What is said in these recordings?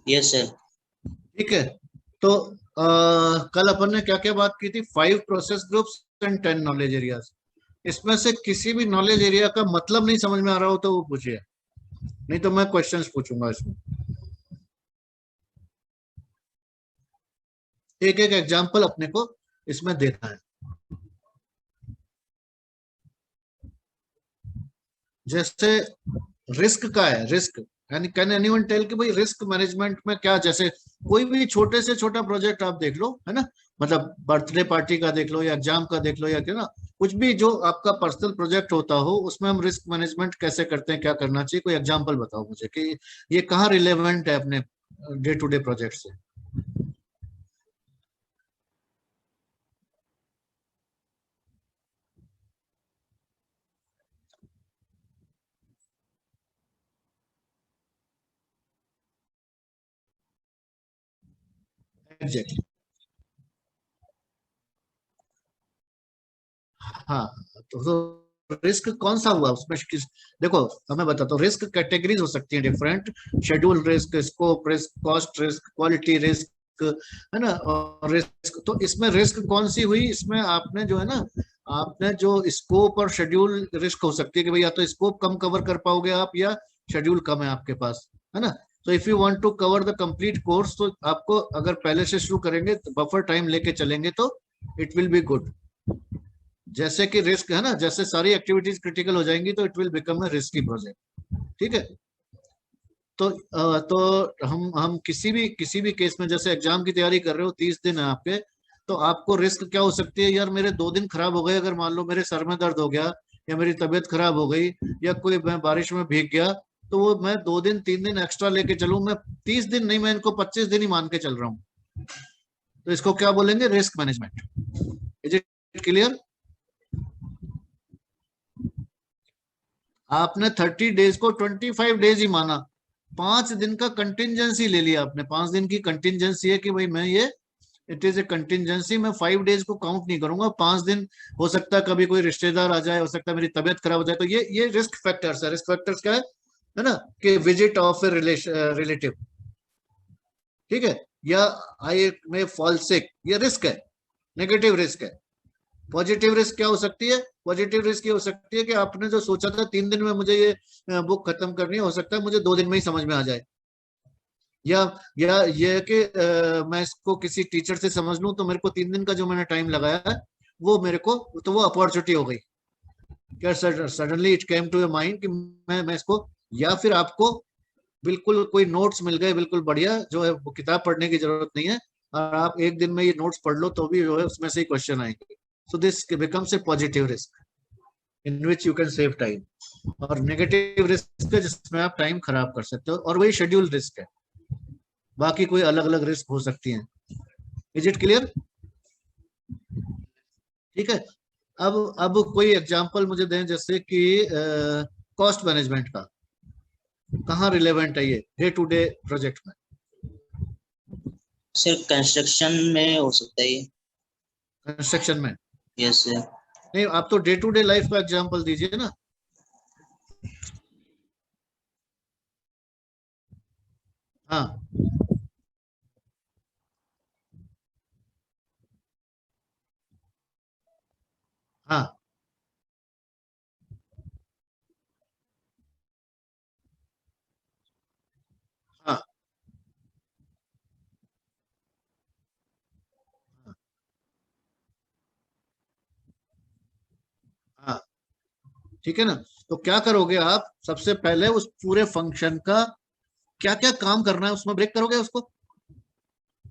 Yes sir. ठीक है। तो कल अपन ने क्या क्या बात की थी, 5 process groups and 10 knowledge areas. इसमें से किसी भी नॉलेज एरिया का मतलब नहीं समझ में आ रहा हो तो वो पूछिए, नहीं तो मैं क्वेश्चंस पूछूंगा इसमें। एक एक एग्जांपल अपने को इसमें देना है। जैसे रिस्क का है, रिस्क यानी कैन एनीवन टेल कि भाई रिस्क मैनेजमेंट में क्या, जैसे कोई भी छोटे से छोटा प्रोजेक्ट आप देख लो, है ना, मतलब बर्थडे पार्टी का देख लो या एग्जाम का देख लो या क्या ना, कुछ भी जो आपका पर्सनल प्रोजेक्ट होता हो उसमें हम रिस्क मैनेजमेंट कैसे करते हैं, क्या करना चाहिए, कोई एग्जांपल बताओ मुझे कि ये कहाँ रिलेवेंट है अपने डे टू डे प्रोजेक्ट से। एग्जैक्टली। हाँ, तो रिस्क कौन सा हुआ उसमें किस, देखो मैं बताता हूँ, रिस्क कैटेगरीज हो सकती है different, schedule risk, scope risk, cost risk, quality risk, है ना, और रिस्क, तो इसमें रिस्क कौन सी हुई, इसमें आपने जो है ना, आपने जो स्कोप और शेड्यूल रिस्क हो सकती है कि भाई या तो स्कोप कम कवर कर पाओगे आप, या शेड्यूल कम है आपके पास, है ना। तो if you want to cover the complete course, तो आपको अगर पहले से शुरू करेंगे तो बफर टाइम लेके चलेंगे तो इट विल बी गुड। जैसे कि रिस्क है ना, जैसे सारी एक्टिविटीज क्रिटिकल हो जाएंगी तो it will become a risky project. ठीक है। तो हम किसी भी केस में, जैसे एग्जाम की तैयारी कर रहे हो, 30 दिन है आपके, तो आपको रिस्क क्या हो सकती है, यार मेरे 2 दिन खराब हो गए, अगर मान लो मेरे सर में दर्द हो गया या मेरी तबीयत खराब हो गई या कोई मैं बारिश में भीग गया, तो वो मैं 2 दिन 3 दिन एक्स्ट्रा लेके चलूं, मैं 30 दिन नहीं, मैं इनको 25 दिन ही मान के चल रहा हूँ, तो इसको क्या बोलेंगे, risk management. Is it clear? आपने 30 डेज को 25 डेज ही माना, 5 दिन का कंटिजेंसी ले लिया आपने, 5 दिन की कंटिजेंसी है कि भाई मैं ये, इट इज ए कंटिजेंसी, मैं 5 डेज को काउंट नहीं करूंगा, 5 दिन हो सकता है कभी कोई रिश्तेदार आ जाए, हो सकता है मेरी तबीयत खराब हो जाए, तो ये रिस्क फैक्टर्स है। रिस्क फैक्टर्स क्या है ना, कि विजिट ऑफ ए रिलेटिव, ठीक है, या आई में फॉल सिक, ये रिस्क है, नेगेटिव रिस्क है। पॉजिटिव रिस्क क्या हो सकती है, पॉजिटिव रिस्क ये हो सकती है कि आपने जो सोचा था 3 दिन में मुझे ये बुक खत्म करनी है, हो सकता है मुझे 2 दिन में ही समझ में आ जाए, या ये कि मैं इसको किसी टीचर से समझ लूं तो मेरे को 3 दिन का जो मैंने टाइम लगाया है वो मेरे को, तो वो अपॉर्चुनिटी हो गई, क्या suddenly it came to your mind कि मैं इसको, या फिर आपको बिल्कुल कोई नोट्स मिल गए बिल्कुल बढ़िया, जो है वो किताब पढ़ने की जरूरत नहीं है, और आप एक दिन में ये नोट्स पढ़ लो तो भी जो है उसमें से ही क्वेश्चन आएंगे। So this becomes a positive risk in which you can save time. और नेगेटिव रिस्क है जिसमें आप टाइम खराब कर सकते हो, और वही शेड्यूल रिस्क है, बाकी कोई अलग अलग रिस्क हो सकती हैं। Is it clear? ठीक है। अब कोई एग्जांपल मुझे दें, जैसे कि कॉस्ट मैनेजमेंट का कहाँ रिलेवेंट है ये डे टू डे प्रोजेक्ट में। सर कंस्ट्रक्शन में हो सकता है ये। कंस्ट्रक्शन में? Yes sir. नहीं, आप तो डे टू डे लाइफ का एग्जांपल दीजिए ना। हाँ हाँ हाँ हाँ। ठीक है ना। तो क्या करोगे आप, सबसे पहले उस पूरे फंक्शन का क्या क्या काम करना है उसमें ब्रेक करोगे उसको,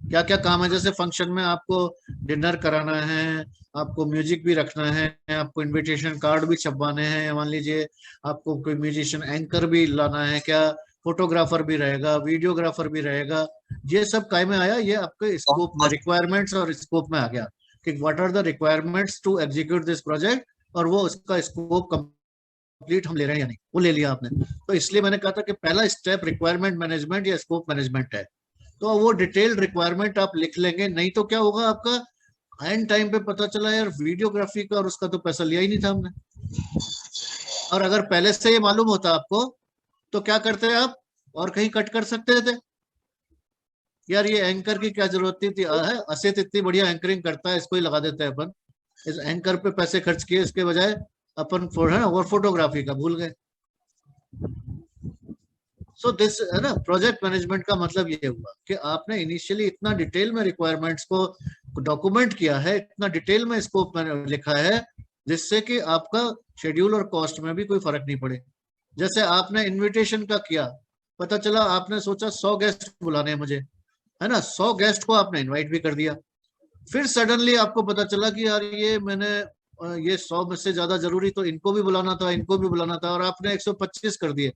क्या क्या काम है, जैसे फंक्शन में आपको डिनर कराना है, आपको म्यूजिक भी रखना है, आपको इनविटेशन कार्ड भी छपवाने हैं, मान लीजिए आपको कोई म्यूजिशियन एंकर भी लाना है क्या, फोटोग्राफर भी रहेगा, वीडियोग्राफर भी रहेगा, ये सब काय में आया, ये आपके स्कोप में, रिक्वायरमेंट्स और स्कोप में आ गया कि what are the requirements to execute this project, और वो उसका स्कोप कंप्लीट हम ले रहे हैं या नहीं, वो ले लिया आपने। तो इसलिए मैंने कहा था कि पहला स्टेप रिक्वायरमेंट मैनेजमेंट या स्कोप मैनेजमेंट है। तो वो डिटेल्ड रिक्वायरमेंट आप लिख लेंगे, नहीं तो क्या होगा आपका, एंड टाइम पे पता चला यार वीडियोग्राफी का और उसका तो पैसा लिया ही नहीं था हमने। और अगर पहले से ये मालूम होता आपको तो क्या करते आप, और कहीं कट कर सकते थे, यार ये एंकर की क्या जरूरत थी, असित इतनी बढ़िया एंकरिंग करता है, इसको ही लगा देते हैं अपन। इस एंकर पे पैसे खर्च किए, इसके बजाय अपन है ना और फोटोग्राफी का भूल गए। सो दिस है ना, प्रोजेक्ट मैनेजमेंट का मतलब ये हुआ कि आपने इनिशियली इतना डिटेल में रिक्वायरमेंट्स को डॉक्यूमेंट किया है, इतना डिटेल में स्कोप में लिखा है, जिससे कि आपका शेड्यूल और कॉस्ट में भी कोई फर्क नहीं पड़े। जैसे आपने इनविटेशन का किया, पता चला आपने सोचा 100 गेस्ट बुलाने हैं मुझे, है ना, 100 गेस्ट को आपने इनवाइट भी कर दिया। फिर सडनली आपको पता चला कि यार ये मैंने ये 100 में से ज्यादा जरूरी तो इनको भी बुलाना था, इनको भी बुलाना था, और आपने 125 कर दिए।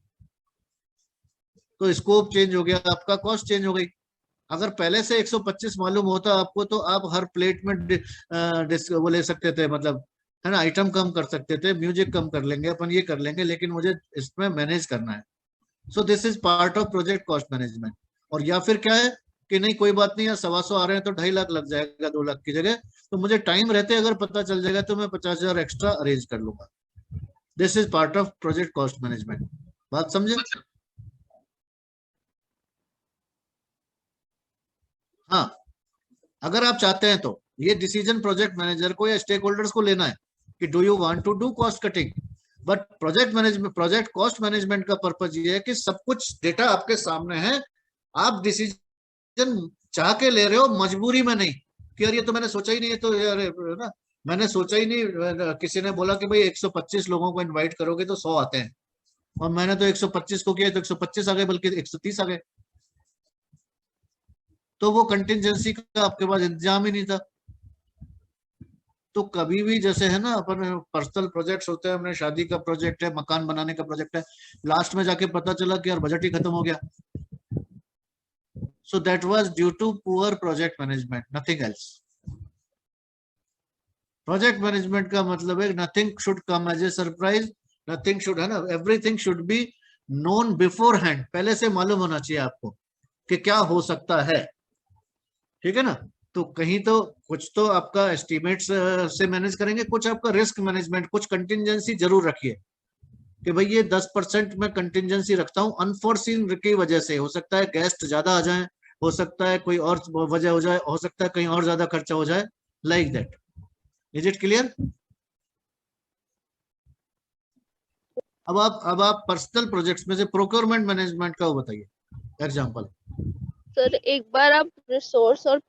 तो स्कोप चेंज हो गया, आपका कॉस्ट चेंज हो गई। अगर पहले से 125 मालूम होता आपको, तो आप हर प्लेट में वो ले सकते थे, मतलब है ना, आइटम कम कर सकते थे, म्यूजिक कम कर लेंगे अपन, ये कर लेंगे, लेकिन मुझे इसमें मैनेज करना है। So this is part of project cost management. और या फिर क्या है कि नहीं कोई बात नहीं, या 125 आ रहे हैं तो 2.5 लाख लग जाएगा 2 लाख की जगह, तो मुझे टाइम रहते अगर पता चल जाएगा तो मैं 50,000 एक्स्ट्रा अरेंज कर लूंगा। This is part of project cost management. बात समझे? हाँ, अगर आप चाहते हैं तो ये डिसीजन प्रोजेक्ट मैनेजर को या स्टेक होल्डर्स को लेना है कि do you want to do cost cutting. But project management, project cost management का पर्पज ये है कि सब कुछ डेटा आपके सामने है, आप डिसीजन चाह के ले रहे हो, मजबूरी में नहीं कि यार ये तो मैंने सोचा ही नहीं है, तो यार ना मैंने सोचा ही नहीं, किसी ने बोला कि भाई 125 लोगों को इनवाइट करोगे तो 100 आते हैं, और मैंने तो 125 को किया तो 125 आ गए, बल्कि 130 आ गए। तो वो कंटिजेंसी का आपके पास इंतजाम ही नहीं था। तो कभी भी जैसे है ना, अपन पर्सनल प्रोजेक्ट्स होते हैं, हमने शादी का प्रोजेक्ट है, मकान बनाने का प्रोजेक्ट है, लास्ट में जाके पता चला कि यार बजट ही खत्म हो गया। So that was due to poor project management, nothing else. Project management का मतलब है nothing should come as a surprise, nothing should, है ना, everything should be known beforehand, पहले से मालूम होना चाहिए आपको कि क्या हो सकता है। ठीक है ना? तो कहीं तो कुछ तो आपका एस्टिमेट्स से मैनेज करेंगे, कुछ आपका रिस्क मैनेजमेंट, कुछ कंटिजेंसी जरूर रखिए कि भाई ये 10% में कंटिजेंसी रखता हूँ, अनफोर्सीन की वजह से हो सकता है गेस्ट ज्यादा आ जाए, हो सकता है कोई और वजह हो जाए, हो सकता है कहीं और ज्यादा खर्चा हो जाए, like that. Is it clear? अब आप पर्सनल प्रोजेक्ट्स में से प्रोक्योरमेंट मैनेजमेंट का वो बताइए एग्जांपल। सर एक बार आप रिसोर्स और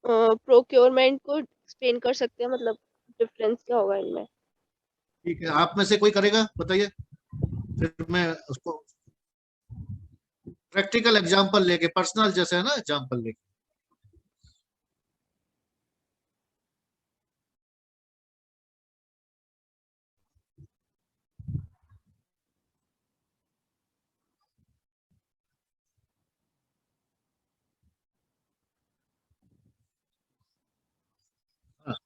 प्रोक्योरमेंट को एक्सप्लेन कर सकते हैं, मतलब डिफरेंस क्या होगा इनमें? ठीक है, आप में से कोई करेगा बताइए, फिर मैं उसको प्रैक्टिकल एग्जांपल लेके, पर्सनल जैसे है ना एग्जांपल लेके। हाँ,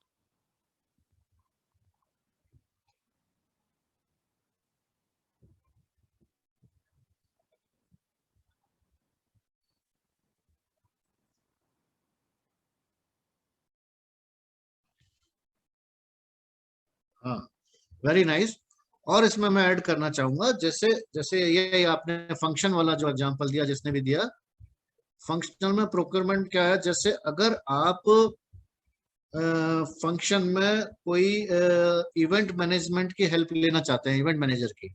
हाँ, वेरी नाइस। और इसमें मैं ऐड करना चाहूंगा, जैसे जैसे ये आपने फंक्शन वाला जो एग्जांपल दिया, जिसने भी दिया, फंक्शनल में प्रोक्योरमेंट क्या है, जैसे अगर आप फंक्शन में कोई इवेंट मैनेजमेंट की हेल्प लेना चाहते हैं, इवेंट मैनेजर की,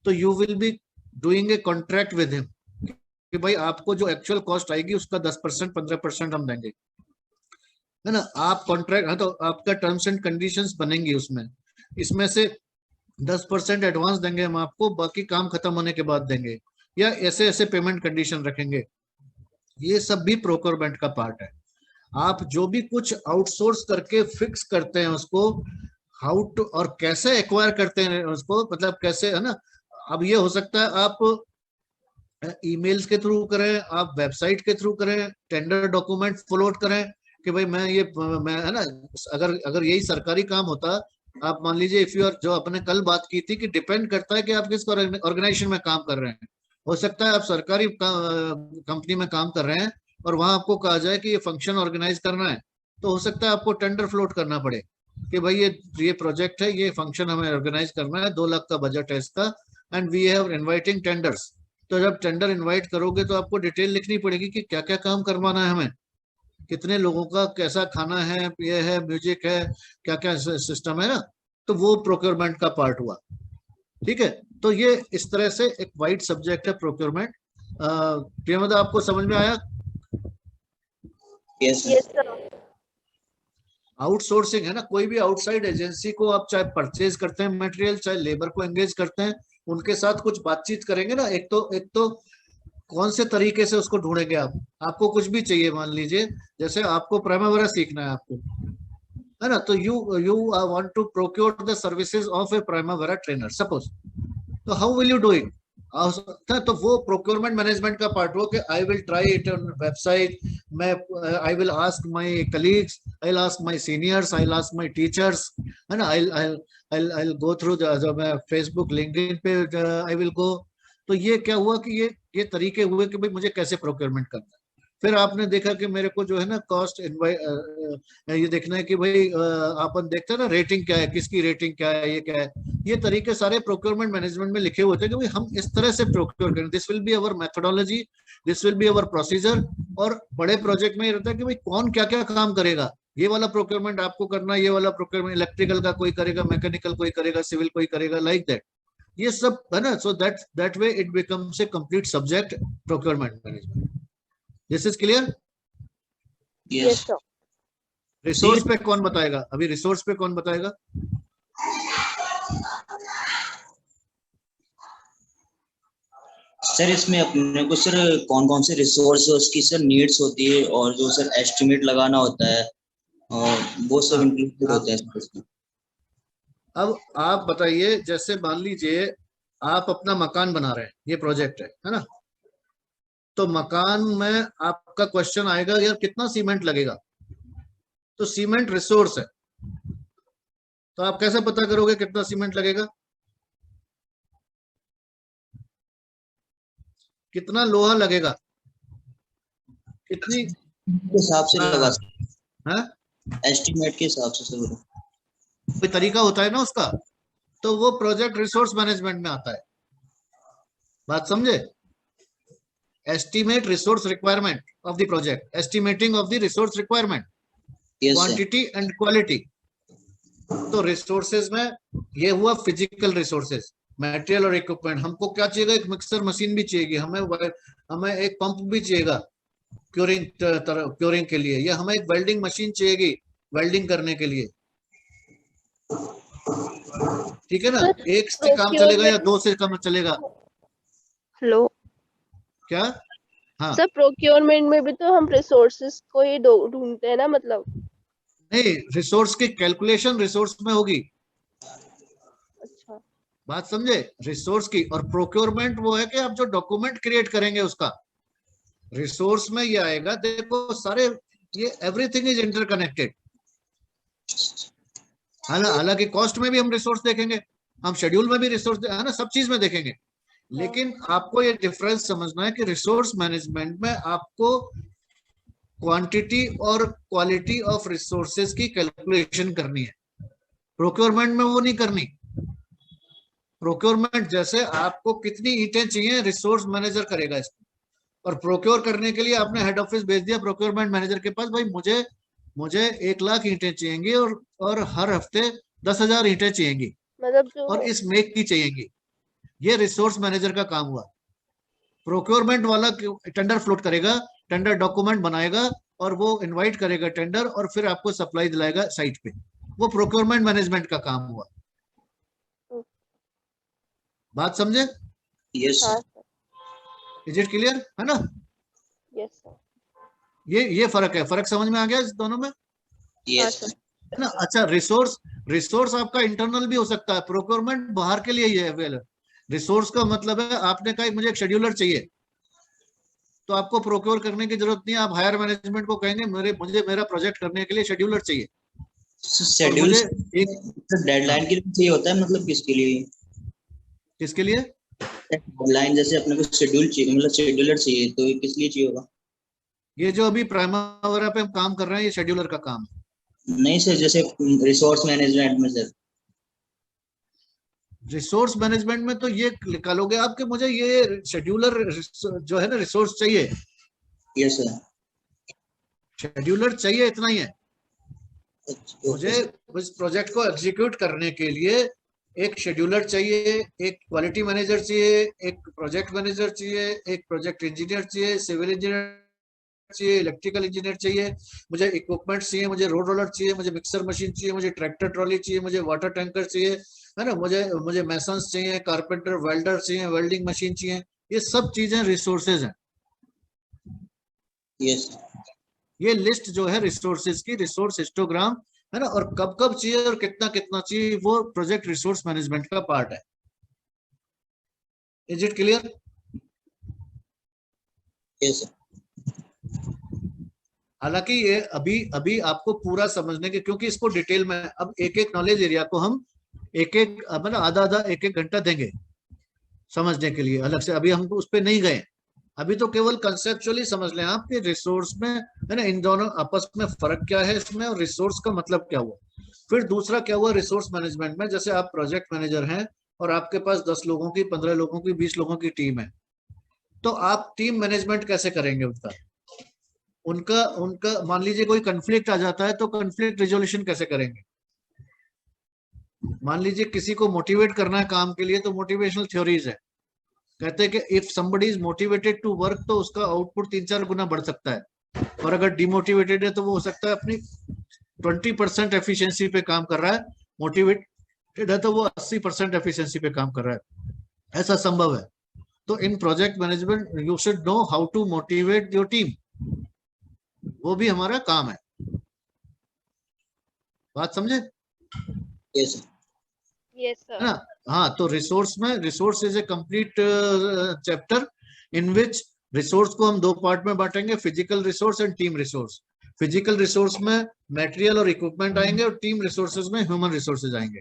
तो you will be doing a contract with him कि भाई आपको जो एक्चुअल कॉस्ट आएगी उसका 10% 15% हम देंगे, है ना। आप कॉन्ट्रैक्ट, हाँ, तो आपका टर्म्स एंड कंडीशंस बनेंगी उसमें, इसमें से 10% एडवांस देंगे हम आपको, बाकी काम खत्म होने के बाद देंगे, या ऐसे ऐसे पेमेंट कंडीशन रखेंगे। ये सब भी प्रोक्योरमेंट का पार्ट है। आप जो भी कुछ आउटसोर्स करके फिक्स करते हैं उसको, हाउ टू और कैसे एक्वायर करते हैं उसको, मतलब कैसे, है ना। अब ये हो सकता है आप ईमेल्स के थ्रू करें, आप वेबसाइट के थ्रू करें, टेंडर डॉक्यूमेंट फॉरवर्ड करें कि भाई मैं है ना, अगर अगर यही सरकारी काम होता, आप मान लीजिए इफ यू आर, जो अपने कल बात की थी कि डिपेंड करता है कि आप किस ऑर्गेनाइजेशन में काम कर रहे हैं। हो सकता है आप सरकारी कंपनी में काम कर रहे हैं और वहां आपको कहा जाए कि ये फंक्शन ऑर्गेनाइज करना है, तो हो सकता है आपको टेंडर फ्लोट करना पड़े कि भाई ये प्रोजेक्ट है, ये फंक्शन हमें ऑर्गेनाइज करना है, 2 लाख का बजट है इसका, and we have inviting tenders. तो जब टेंडर इनवाइट करोगे तो आपको डिटेल लिखनी पड़ेगी कि क्या क्या काम करवाना है हमें, कितने लोगों का कैसा खाना है, ये है, म्यूजिक है, क्या क्या सिस्टम है ना। तो वो प्रोक्योरमेंट का पार्ट हुआ। ठीक है, तो ये इस तरह से एक वाइड सब्जेक्ट है प्रोक्योरमेंट। प्रियंवदा आपको समझ में आया? Yes yes sir. आउटसोर्सिंग है ना, कोई भी आउटसाइड एजेंसी को आप चाहे परचेज करते हैं मटेरियल, चाहे लेबर को एंगेज करते हैं, उनके साथ कुछ बातचीत करेंगे ना। एक तो कौन से तरीके से उसको ढूंढेंगे आप। आपको कुछ भी चाहिए, मान लीजिए जैसे आपको प्राइमरी सीखना है आपको, है ना, तो you want to procure the services of a primary trainer suppose, तो how will you do it? तो वो प्रोक्योरमेंट मैनेजमेंट का पार्ट हो कि I will try it on website, मैं I will ask my colleagues, I will ask my seniors, I will ask my teachers, है ना, आई go through जो मैं फेसबुक लिंक्डइन पे आई विल गो। तो ये क्या हुआ कि ये तरीके हुए कि भाई मुझे कैसे प्रोक्योरमेंट करना है। फिर आपने देखा कि मेरे को जो है ना कॉस्ट ये देखना है कि भाई अपन देखते हैं ना रेटिंग क्या है, किसकी रेटिंग क्या है, ये क्या है। ये तरीके सारे प्रोक्योरमेंट मैनेजमेंट में लिखे हुए थे कि भाई हम इस तरह से प्रोक्योर करें, this will be our methodology, this will be our procedure. और बड़े प्रोजेक्ट में ये रहता है कि भाई कौन क्या क्या काम करेगा, ये वाला प्रोक्योरमेंट आपको करना है, ये वाला प्रोक्योरमेंट इलेक्ट्रिकल का कोई करेगा, मैकेनिकल कोई करेगा, सिविल कोई करेगा, लाइक दैट। ये सब है ना, so that way it becomes a complete subject procurement management. This is clear? Yes yes sir. Resource पे कौन बताएगा? अभी रिसोर्स पे कौन बताएगा? सर, इसमें अपने को सर कौन कौन से रिसोर्स उसकी सर नीड्स होती है और जो सर एस्टिमेट लगाना होता है और वो सब इंक्लूडेड होते हैं सर इसमें। अब आप बताइए, जैसे मान लीजिए आप अपना मकान बना रहे हैं, ये प्रोजेक्ट है ना, तो मकान में आपका क्वेश्चन आएगा यार कितना सीमेंट लगेगा, तो सीमेंट रिसोर्स है, तो आप कैसे पता करोगे कितना सीमेंट लगेगा? कितना लोहा लगेगा, कितनी, के हिसाब से लगा हाँ, एस्टिमेट के हिसाब से सर। कोई तरीका होता है ना उसका, तो वो प्रोजेक्ट रिसोर्स मैनेजमेंट में आता है। बात समझे? Estimate resource requirement of the project, estimating of the resource requirement, yes sir. Quantity and quality. तो रिसोर्सेज में ये हुआ फिजिकल रिसोर्सेज, मटेरियल और इक्विपमेंट। हमको क्या चाहिएगा? एक मिक्सर मशीन भी चाहिए, हमें एक पंप भी चाहिएगा क्योरिंग के लिए, या हमें एक वेल्डिंग मशीन चाहिएगी वेल्डिंग करने के लिए। ठीक है ना, सर एक से काम चलेगा या प्रोक्योरमेंट, दो से काम चलेगा? हेलो क्या? हाँ, सर, प्रोक्योरमेंट में भी तो हम रिसोर्सेज को ही ढूंढते हैं ना, मतलब। नहीं, रिसोर्स की कैलकुलेशन रिसोर्स में होगी। अच्छा। बात समझे? रिसोर्स की, और प्रोक्योरमेंट वो है कि आप जो डॉक्यूमेंट क्रिएट करेंगे उसका। रिसोर्स में ये आएगा, देखो सारे ये एवरीथिंग इज इंटरकनेक्टेड। हालांकि कॉस्ट में भी हम रिसोर्स देखेंगे, हम शेड्यूल में भी रिसोर्स है ना, सब चीज में देखेंगे। लेकिन आपको ये डिफरेंस समझना है कि रिसोर्स मैनेजमेंट में आपको क्वांटिटी और क्वालिटी ऑफ रिसोर्सेज की कैलकुलेशन करनी है, प्रोक्योरमेंट में वो नहीं करनी। प्रोक्योरमेंट जैसे आपको कितनी ईंटें चाहिए, रिसोर्स मैनेजर करेगा इसको, और प्रोक्योर करने के लिए आपने हेड ऑफिस भेज दिया प्रोक्योरमेंट मैनेजर के पास, भाई मुझे मुझे 1 लाख ईंटें चाहिएंगी और हर हफ्ते 10,000 ईंटें चाहिएंगी मतलब जो और इस मेक की चाहिएंगी। ये रिसोर्स मैनेजर का काम हुआ। प्रोक्योरमेंट वाला टेंडर फ्लोट करेगा, टेंडर डॉक्यूमेंट बनाएगा और वो इनवाइट करेगा टेंडर, और फिर आपको सप्लाई दिलाएगा साइट पे। वो प्रोक्योरमेंट मैनेजमेंट का काम हुआ। बात समझे? यस हाँ sir. Sir. Is it clear? है ना? Yes sir. ये फर्क है, फर्क समझ में आ गया इस दोनों में? हाँ यस सर। है ना? अच्छा, रिसोर्स आपका इंटरनल भी हो सकता है, प्रोक्योरमेंट बाहर के लिए ही है अवेलेबल। रिसोर्स का मतलब है आपने कहा मुझे एक शेड्यूलर चाहिए, तो आपको प्रोक्योर करने की जरूरत नहीं है, आप हायर मैनेजमेंट को कहेंगे मुझे मेरा प्रोजेक्ट करने के लिए शेड्यूलर चाहिए, और शेड्यूल मुझे एक, हाँ, डेडलाइन के लिए चाहिए होता है, मतलब किसके लिए? किसके लिए? डेडलाइन जैसे अपने को शेड्यूल चाहिए, मतलब शेड्यूलर चाहिए, तो ये किस लिए चाहिए होगा? ये जो अभी प्राइमरी पे हम काम कर रहे हैं, ये शेड्यूलर का काम है। नहीं सर, जैसे रिसोर्स मैनेजमेंट में सर। रिसोर्स मैनेजमेंट में तो ये निकालोगे आप कि मुझे ये शेड्यूलर जो है ना रिसोर्स चाहिए, यस सर। शेड्यूलर चाहिए, इतना ही है। ओके मुझे सर। इस प्रोजेक्ट को एग्जीक्यूट करने के लिए एक शेड्यूलर चाहिए, एक क्वालिटी मैनेजर चाहिए, एक प्रोजेक्ट मैनेजर चाहिए, एक प्रोजेक्ट इंजीनियर चाहिए, सिविल इंजीनियर चाहिए, इलेक्ट्रिकल इंजीनियर चाहिए, मुझे इक्विपमेंट चाहिए, मुझे रोड रोलर चाहिए, मुझे मिक्सर मशीन चाहिए, मुझे ट्रैक्टर ट्रॉली चाहिए, मुझे वाटर टैंकर चाहिए, है ना, मुझे मैसन्स चाहिए, कारपेंटर वेल्डर चाहिए, वेल्डिंग मशीन चाहिए। ये सब चीजें रिसोर्सेज हैं। यस। ये लिस्ट जो है रिसोर्सेज की, रिसोर्स हिस्टोग्राम है ना, और कब कब चाहिए और कितना कितना चाहिए, वो प्रोजेक्ट रिसोर्स मैनेजमेंट का पार्ट है। Is it clear? Yes sir. हालांकि ये अभी अभी आपको पूरा समझने के, क्योंकि इसको डिटेल में अब एक एक नॉलेज एरिया को हम एक एक मतलब आधा आधा एक एक घंटा देंगे समझने के लिए अलग से। अभी हम उस पर नहीं गए, अभी तो केवल कंसेप्चुअली समझ लें आप कि रिसोर्स में है ना, इन दोनों आपस में फर्क क्या है इसमें, और रिसोर्स का मतलब क्या हुआ। फिर दूसरा क्या हुआ रिसोर्स मैनेजमेंट में, जैसे आप प्रोजेक्ट मैनेजर हैं और आपके पास 10 लोगों की, 15 लोगों की, 20 लोगों की टीम है, तो आप टीम मैनेजमेंट कैसे करेंगे उनका? उनका उनका मान लीजिए कोई कंफ्लिक्ट आ जाता है तो कंफ्लिक्ट रिजोल्यूशन कैसे करेंगे? मान लीजिए किसी को मोटिवेट करना है काम के लिए, तो मोटिवेशनल थ्योरीज है, कहते हैं कि if somebody is motivated to work तो उसका आउटपुट 3-4 गुना बढ़ सकता है, और अगर डिमोटिवेटेड है तो वो हो सकता है अपनी 20% एफिशिएंसी पे काम कर रहा है, मोटिवेटेड है तो वो 80% एफिशिएंसी पे काम कर रहा है, ऐसा संभव है। तो in project management you should know how to motivate your team, वो भी हमारा काम है। बात समझे? Yes sir. Yes, है sir. ना? हाँ, तो रिसोर्स में, resource is a complete chapter in which resource को हम दो पार्ट में बांटेंगे, physical resource and team resource. Physical resource में मटेरियल और इक्विपमेंट आएंगे, और टीम रिसोर्सेज में ह्यूमन रिसोर्सेज आएंगे।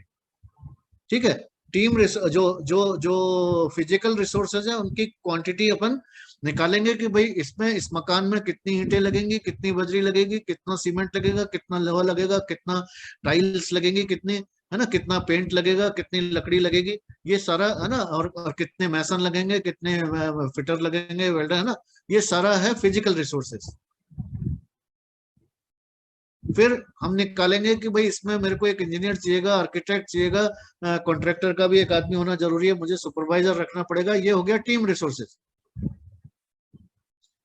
ठीक है? टीम जो जो जो फिजिकल रिसोर्सेज है उनकी क्वांटिटी अपन निकालेंगे कि भाई इसमें इस मकान में कितनी ईंटें लगेंगी, कितनी बजरी लगेगी, कितना सीमेंट लगेगा, कितना लोहा लगेगा, कितना टाइल्स लगेंगी, कितनी है ना, कितना पेंट लगेगा, कितनी लकड़ी लगेगी, ये सारा है ना, और कितने मैसन लगेंगे, कितने फिटर लगेंगे, वेल्डर, है ना, ये सारा है फिजिकल रिसोर्सेज। फिर हम निकालेंगे कि भाई इसमें मेरे को एक इंजीनियर चाहिएगा, आर्किटेक्ट चाहिएगा, कॉन्ट्रैक्टर का भी एक आदमी होना जरूरी है, मुझे सुपरवाइजर रखना पड़ेगा, ये हो गया टीम रिसोर्सेज।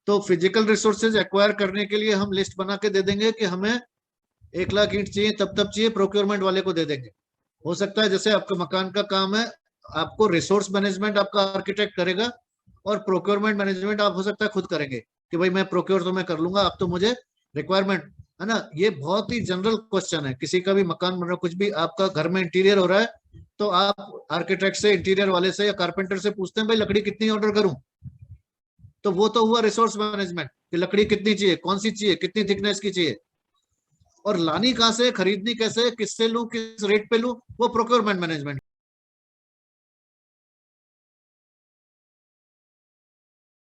तो फिजिकल रिसोर्सेज एक्वायर करने के लिए हम लिस्ट बना के दे देंगे कि हमें 1 लाख ईंट चाहिए, तब तब चाहिए, प्रोक्योरमेंट वाले को दे देंगे। हो सकता है जैसे आपका मकान का काम है, आपको रिसोर्स मैनेजमेंट आपका आर्किटेक्ट करेगा, और प्रोक्योरमेंट मैनेजमेंट आप हो सकता है खुद करेंगे कि भाई मैं प्रोक्योर तो मैं कर लूंगा, आप तो मुझे रिक्वायरमेंट, है ना। ये बहुत ही जनरल क्वेश्चन है, किसी का भी मकान बन रहा, कुछ भी आपका घर में इंटीरियर हो रहा है, तो आप आर्किटेक्ट से, इंटीरियर वाले से या कारपेंटर से पूछते हैं भाई लकड़ी कितनी ऑर्डर करूं, तो वो तो हुआ रिसोर्स मैनेजमेंट कि लकड़ी कितनी चाहिए, कौन सी चाहिए, कितनी थिकनेस की चाहिए, और लानी कहां से, खरीदनी कैसे, किससे लूं, किस रेट पे लूं, वो प्रोक्योरमेंट मैनेजमेंट।